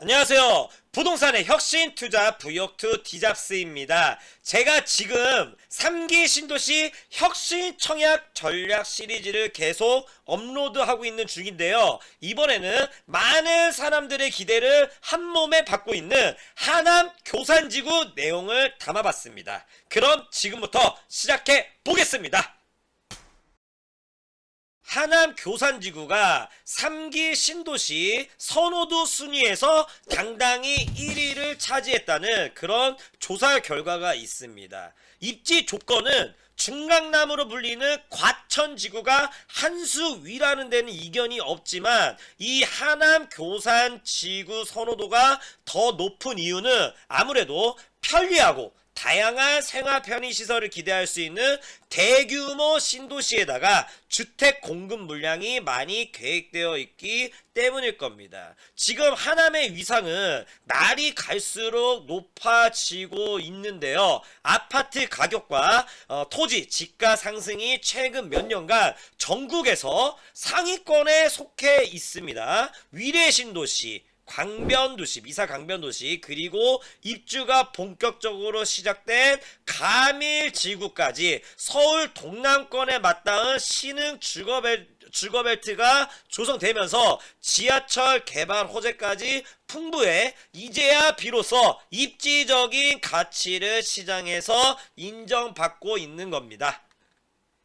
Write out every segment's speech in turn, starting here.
안녕하세요. 부동산의 혁신 투자 부욕투 디잡스입니다. 제가 지금 3기 신도시 혁신 청약 전략 시리즈를 계속 업로드하고 있는 중인데요. 이번에는 많은 사람들의 기대를 한 몸에 받고 있는 하남 교산지구 내용을 담아봤습니다. 그럼 지금부터 시작해 보겠습니다. 하남 교산지구가 3기 신도시 선호도 순위에서 당당히 1위를 차지했다는 그런 조사 결과가 있습니다. 입지 조건은 중강남으로 불리는 과천지구가 한 수 위라는 데는 이견이 없지만 이 하남 교산지구 선호도가 더 높은 이유는 아무래도 편리하고 다양한 생활 편의시설을 기대할 수 있는 대규모 신도시에다가 주택 공급 물량이 많이 계획되어 있기 때문일 겁니다. 지금 하남의 위상은 날이 갈수록 높아지고 있는데요. 아파트 가격과 토지 지가 상승이 최근 몇 년간 전국에서 상위권에 속해 있습니다. 위례 신도시, 강변도시, 미사 강변도시, 그리고 입주가 본격적으로 시작된 가밀지구까지 서울 동남권에 맞닿은 신흥 주거벨트가 조성되면서 지하철 개발 호재까지 풍부해 이제야 비로소 입지적인 가치를 시장에서 인정받고 있는 겁니다.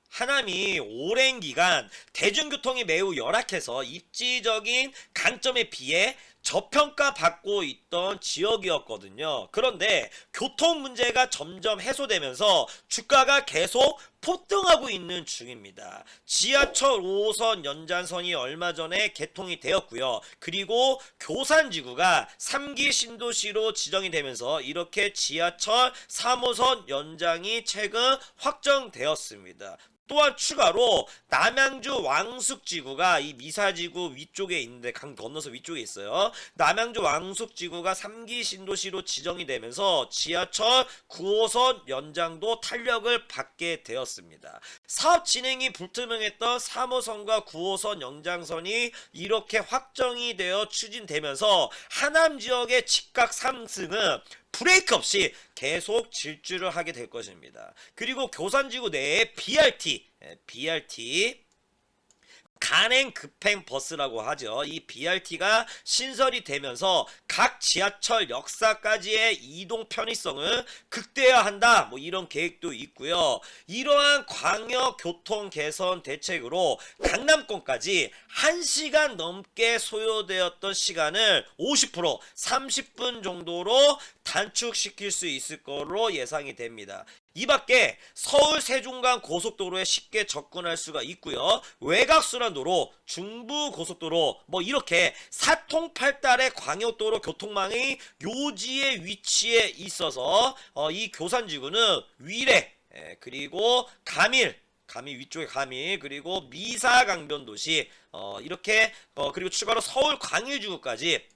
하남이 오랜 기간 대중교통이 매우 열악해서 입지적인 강점에 비해 저평가받고 있던 지역이었거든요. 그런데 교통 문제가 점점 해소되면서 주가가 계속 폭등하고 있는 중입니다. 지하철 5호선 연장선이 얼마 전에 개통이 되었고요. 그리고 교산지구가 3기 신도시로 지정이 되면서 이렇게 지하철 3호선 연장이 최근 확정되었습니다. 또한 추가로 남양주 왕숙지구가 이 미사지구 위쪽에 있는데 강 건너서 위쪽에 있어요. 남양주 왕숙지구가 3기 신도시로 지정이 되면서 지하철 9호선 연장도 탄력을 받게 되었습니다. 사업 진행이 불투명했던 3호선과 9호선 연장선이 이렇게 확정이 되어 추진되면서 하남 지역의 집값 상승은 브레이크 없이 계속 질주를 하게 될 것입니다. 그리고 교산지구 내에 BRT 간행 급행 버스라고 하죠. 이 BRT가 신설이 되면서 각 지하철 역사까지의 이동 편의성을 극대화한다. 뭐 이런 계획도 있고요. 이러한 광역 교통 개선 대책으로 강남권까지 1시간 넘게 소요되었던 시간을 50% 30분 정도로 단축시킬 수 있을 것으로 예상이 됩니다. 이 밖에 서울 세종간 고속도로에 쉽게 접근할 수가 있고요. 외곽순환도로, 중부고속도로 뭐 이렇게 사통팔달의 광역도로 교통망이 요지에 위치해 있어서 이 교산지구는 위례 그리고 가밀 위쪽에 가밀 그리고 미사강변도시 이렇게 그리고 추가로 서울 광일지구까지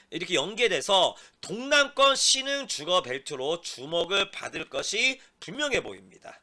이렇게 연계돼서 동남권 신흥 주거 벨트로 주목을 받을 것이 분명해 보입니다.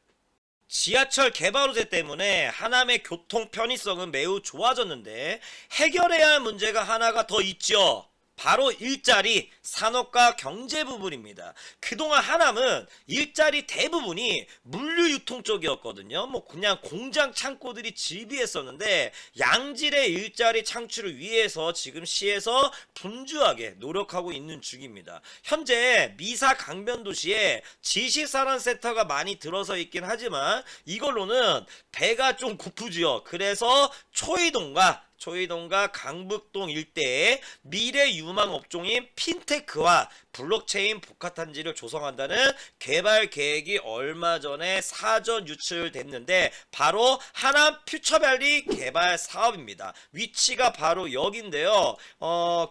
지하철 개발 호재 때문에 하남의 교통 편의성은 매우 좋아졌는데 해결해야 할 문제가 하나가 더 있죠. 바로 일자리, 산업과 경제 부분입니다. 그동안 하남은 일자리 대부분이 물류 유통 쪽이었거든요. 뭐 그냥 공장 창고들이 즐비했었는데 양질의 일자리 창출을 위해서 지금 시에서 분주하게 노력하고 있는 중입니다. 현재 미사 강변도시에 지식산업센터가 많이 들어서 있긴 하지만 이걸로는 배가 좀 고프지요. 그래서 초이동과 강북동 일대에 미래 유망 업종인 핀테크와 블록체인 복합단지를 조성한다는 개발 계획이 얼마 전에 사전 유출됐는데 바로 하남 퓨처밸리 개발 사업입니다. 위치가 바로 여기인데요.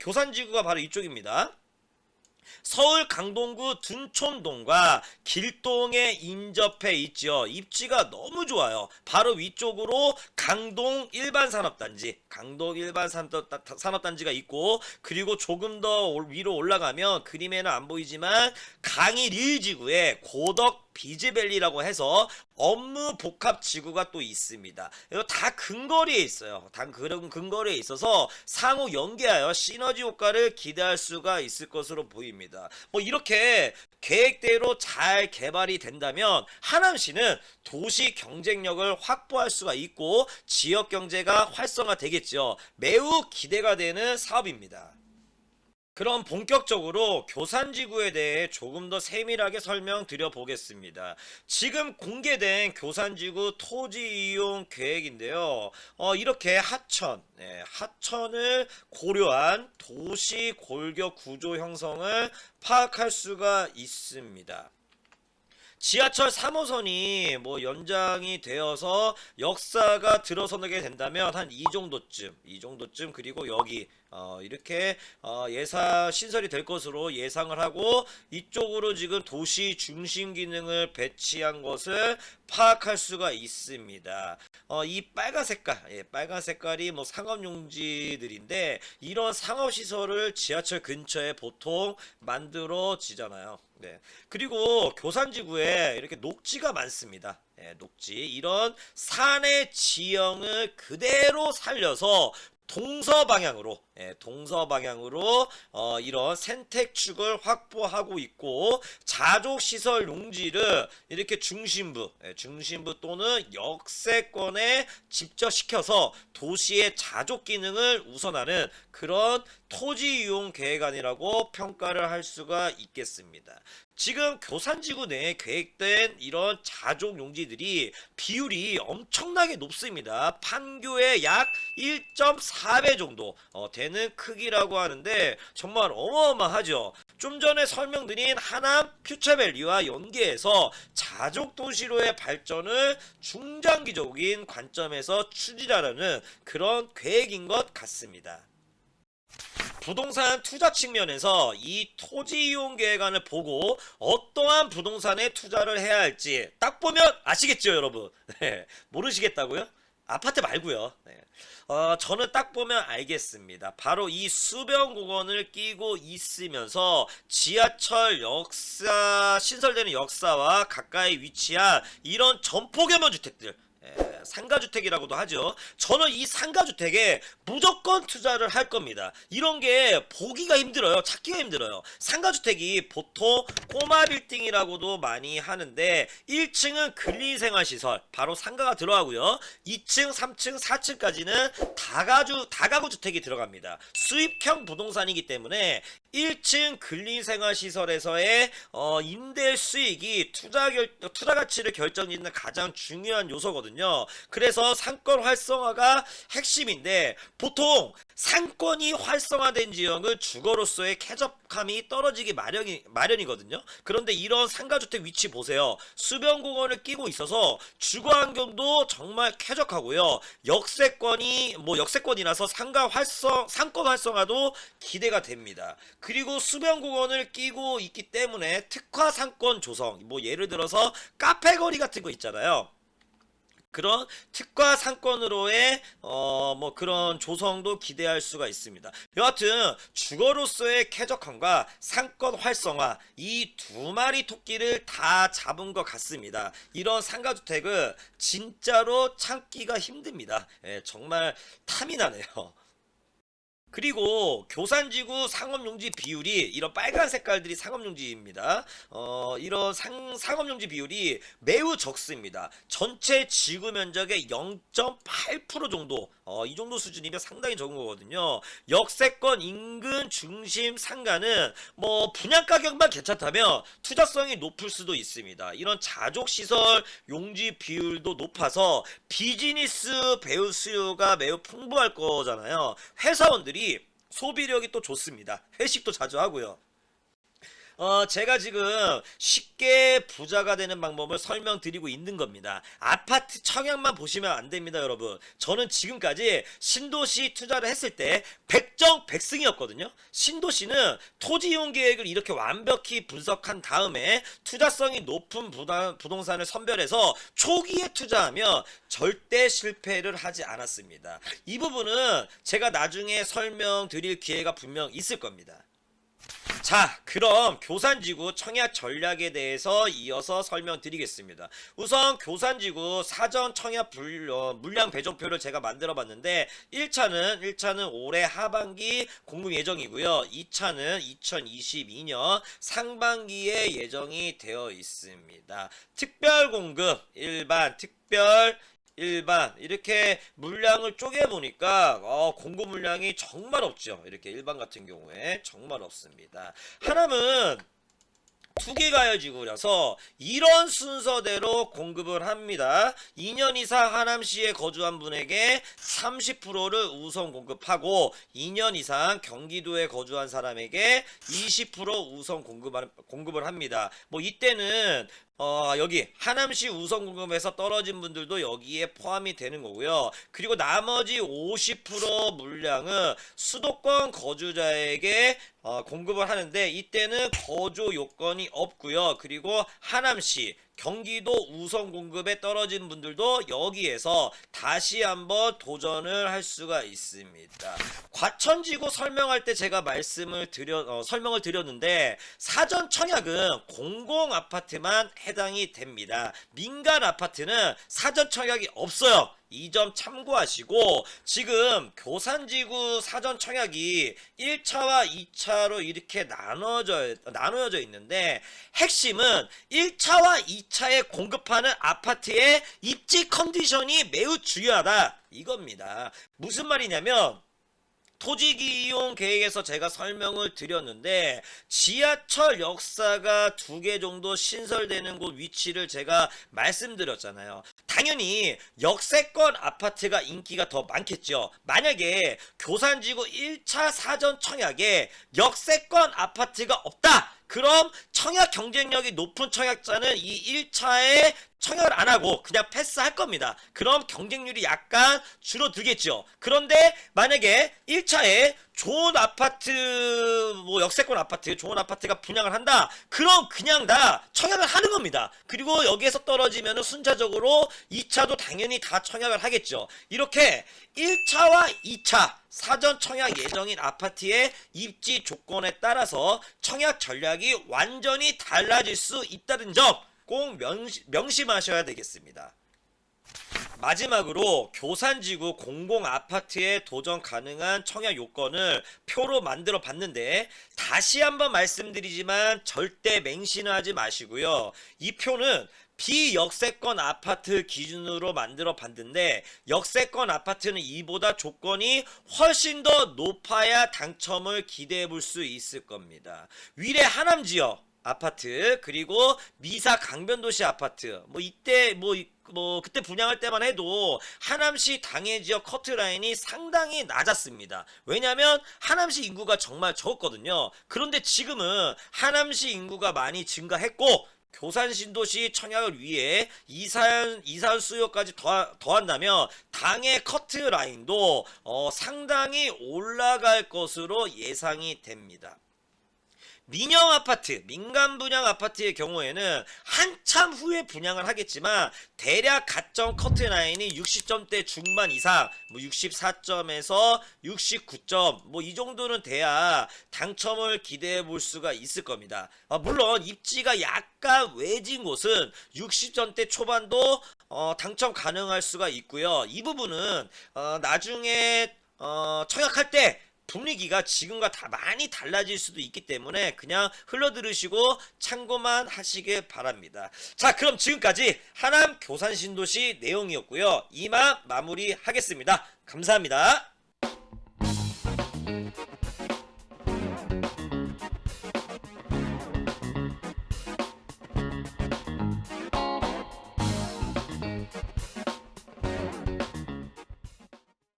교산지구가 바로 이쪽입니다. 서울 강동구 둔촌동과 길동에 인접해 있죠. 입지가 너무 좋아요. 바로 위쪽으로 강동 일반산업단지가 있고 그리고 조금 더 위로 올라가면 그림에는 안 보이지만 강일 1지구에 고덕 비즈밸리라고 해서 업무 복합 지구가 또 있습니다. 이거 다 근거리에 있어요. 다 그런 근거리에 있어서 상호 연계하여 시너지 효과를 기대할 수가 있을 것으로 보입니다. 뭐 이렇게 계획대로 잘 개발이 된다면 하남시는 도시 경쟁력을 확보할 수가 있고 지역 경제가 활성화되겠죠. 매우 기대가 되는 사업입니다. 그럼 본격적으로 교산지구에 대해 조금 더 세밀하게 설명드려 보겠습니다. 지금 공개된 교산지구 토지 이용 계획인데요. 이렇게 하천을 고려한 도시 골격 구조 형성을 파악할 수가 있습니다. 지하철 3호선이 뭐 연장이 되어서 역사가 들어서게 된다면 한 이 정도쯤 그리고 여기 이렇게 예산 신설이 될 것으로 예상을 하고 이쪽으로 지금 도시 중심 기능을 배치한 것을 파악할 수가 있습니다. 이 빨간 색깔, 빨간 색깔이 뭐 상업용지들인데 이런 상업시설을 지하철 근처에 보통 만들어지잖아요. 네. 그리고 교산지구에 이렇게 녹지가 많습니다. 녹지. 이런 산의 지형을 그대로 살려서 동서방향으로 이런 생태축을 확보하고 있고 자족시설 용지를 이렇게 중심부 또는 역세권에 집적시켜서 도시의 자족 기능을 우선하는 그런 토지 이용 계획안이라고 평가를 할 수가 있겠습니다. 지금 교산지구 내에 계획된 이런 자족 용지들이 비율이 엄청나게 높습니다. 판교의 약 1.4배 정도 되는 크기라고 하는데 정말 어마어마하죠. 좀 전에 설명드린 하남 퓨처밸리와 연계해서 자족 도시로의 발전을 중장기적인 관점에서 추진하려는 그런 계획인 것 같습니다. 부동산 투자 측면에서 이 토지 이용 계획안을 보고 어떠한 부동산에 투자를 해야 할지 딱 보면 아시겠죠, 여러분? 네, 모르시겠다고요? 아파트 말고요. 네. 저는 딱 보면 알겠습니다. 바로 이 수변공원을 끼고 있으면서 지하철 역사 신설되는 역사와 가까이 위치한 이런 점포개면 주택들, 상가주택이라고도 하죠. 저는 이 상가주택에 무조건 투자를 할 겁니다. 이런 게 보기가 힘들어요. 찾기가 힘들어요. 상가주택이 보통 꼬마 빌딩이라고도 많이 하는데 1층은 근린생활시설 바로 상가가 들어가고요. 2층, 3층, 4층까지는 다가구 주택이 들어갑니다. 수입형 부동산이기 때문에 1층 근린생활시설에서의 임대 수익이 투자 가치를 결정짓는 가장 중요한 요소거든요. 그래서 상권 활성화가 핵심인데 보통 상권이 활성화된 지역은 주거로서의 쾌적함이 떨어지기 마련이거든요. 그런데 이런 상가주택 위치 보세요. 수변공원을 끼고 있어서 주거 환경도 정말 쾌적하고요. 역세권이라서 상권 활성화도 기대가 됩니다. 그리고 수변공원을 끼고 있기 때문에 특화 상권 조성, 뭐 예를 들어서 카페거리 같은 거 있잖아요. 그런 특화 상권으로의 뭐 그런 조성도 기대할 수가 있습니다. 여하튼 주거로서의 쾌적함과 상권 활성화 이 두 마리 토끼를 다 잡은 것 같습니다. 이런 상가주택은 진짜로 참기가 힘듭니다. 정말 탐이 나네요. 그리고 교산지구 상업용지 비율이 이런 빨간 색깔들이 상업용지입니다. 이런 상업용지 비율이 매우 적습니다. 전체 지구 면적의 0.8% 정도, 이 정도 수준이면 상당히 적은 거거든요. 역세권 인근 중심 상가는 뭐 분양 가격만 괜찮다면 투자성이 높을 수도 있습니다. 이런 자족시설 용지 비율도 높아서 비즈니스 배우 수요가 매우 풍부할 거잖아요. 회사원들이 소비력이 또 좋습니다. 회식도 자주 하고요. 제가 지금 쉽게 부자가 되는 방법을 설명드리고 있는 겁니다. 아파트 청약만 보시면 안 됩니다, 여러분. 저는 지금까지 신도시 투자를 했을 때 백정백승이었거든요. 신도시는 토지 이용 계획을 이렇게 완벽히 분석한 다음에 투자성이 높은 부동산을 선별해서 초기에 투자하면 절대 실패를 하지 않았습니다. 이 부분은 제가 나중에 설명드릴 기회가 분명 있을 겁니다. 자, 그럼 교산지구 청약 전략에 대해서 이어서 설명드리겠습니다. 우선 교산지구 사전 청약 물량 배정표를 제가 만들어 봤는데 1차는 올해 하반기 공급 예정이고요. 2차는 2022년 상반기에 예정이 되어 있습니다. 특별 공급, 일반, 특별, 일반 이렇게 물량을 쪼개보니까 공급 물량이 정말 없죠. 이렇게 일반 같은 경우에 정말 없습니다. 하남은 투기가열지구라서 이런 순서대로 공급을 합니다. 2년 이상 하남시에 거주한 분에게 30%를 우선 공급하고 2년 이상 경기도에 거주한 사람에게 20% 우선 공급을 합니다. 뭐 이때는 여기 하남시 우선 공급에서 떨어진 분들도 여기에 포함이 되는 거고요. 그리고 나머지 50% 물량은 수도권 거주자에게 공급을 하는데 이때는 거주 요건이 없고요. 그리고 하남시 경기도 우선 공급에 떨어진 분들도 여기에서 다시 한번 도전을 할 수가 있습니다. 과천지구 설명할 때 제가 설명을 드렸는데 사전 청약은 공공 아파트만 해당이 됩니다. 민간 아파트는 사전 청약이 없어요. 이 점 참고하시고 지금 교산지구 사전 청약이 1차와 2차로 이렇게 나누어져 있는데 핵심은 1차와 2차에 공급하는 아파트의 입지 컨디션이 매우 중요하다 이겁니다. 무슨 말이냐면 토지기 이용 계획에서 제가 설명을 드렸는데 지하철 역사가 2개 정도 신설되는 곳 위치를 제가 말씀드렸잖아요. 당연히 역세권 아파트가 인기가 더 많겠죠. 만약에 교산지구 1차 사전 청약에 역세권 아파트가 없다. 그럼 청약 경쟁력이 높은 청약자는 이 1차에 청약을 안 하고 그냥 패스할 겁니다. 그럼 경쟁률이 약간 줄어들겠죠. 그런데 만약에 1차에 좋은 아파트, 뭐 역세권 아파트, 좋은 아파트가 분양을 한다. 그럼 그냥 다 청약을 하는 겁니다. 그리고 여기에서 떨어지면 순차적으로 2차도 당연히 다 청약을 하겠죠. 이렇게 1차와 2차 사전 청약 예정인 아파트의 입지 조건에 따라서 청약 전략이 완전히 달라질 수 있다는 점 꼭 명심하셔야 되겠습니다. 마지막으로 교산지구 공공 아파트에 도전 가능한 청약 요건을 표로 만들어 봤는데 다시 한번 말씀드리지만 절대 맹신하지 마시고요. 이 표는 비역세권 아파트 기준으로 만들어 봤는데 역세권 아파트는 이보다 조건이 훨씬 더 높아야 당첨을 기대해 볼 수 있을 겁니다. 위례 하남지역 아파트 그리고 미사 강변도시 아파트 이때 그때 분양할 때만 해도 하남시 당해지역 커트라인이 상당히 낮았습니다. 왜냐하면 하남시 인구가 정말 적었거든요. 그런데 지금은 하남시 인구가 많이 증가했고 교산 신도시 청약을 위해 이사연 수요까지 더한다면 당해 커트라인도 상당히 올라갈 것으로 예상이 됩니다. 민영 아파트, 민간 분양 아파트의 경우에는 한참 후에 분양을 하겠지만 대략 가점 커트라인이 60점대 중반 이상 64점에서 69점 이 정도는 돼야 당첨을 기대해 볼 수가 있을 겁니다. 물론 입지가 약간 외진 곳은 60점대 초반도 당첨 가능할 수가 있고요. 이 부분은 나중에 청약할 때 분위기가 지금과 다 많이 달라질 수도 있기 때문에 그냥 흘러들으시고 참고만 하시길 바랍니다. 자, 그럼 지금까지 하남 교산 신도시 내용이었고요. 이만 마무리하겠습니다. 감사합니다.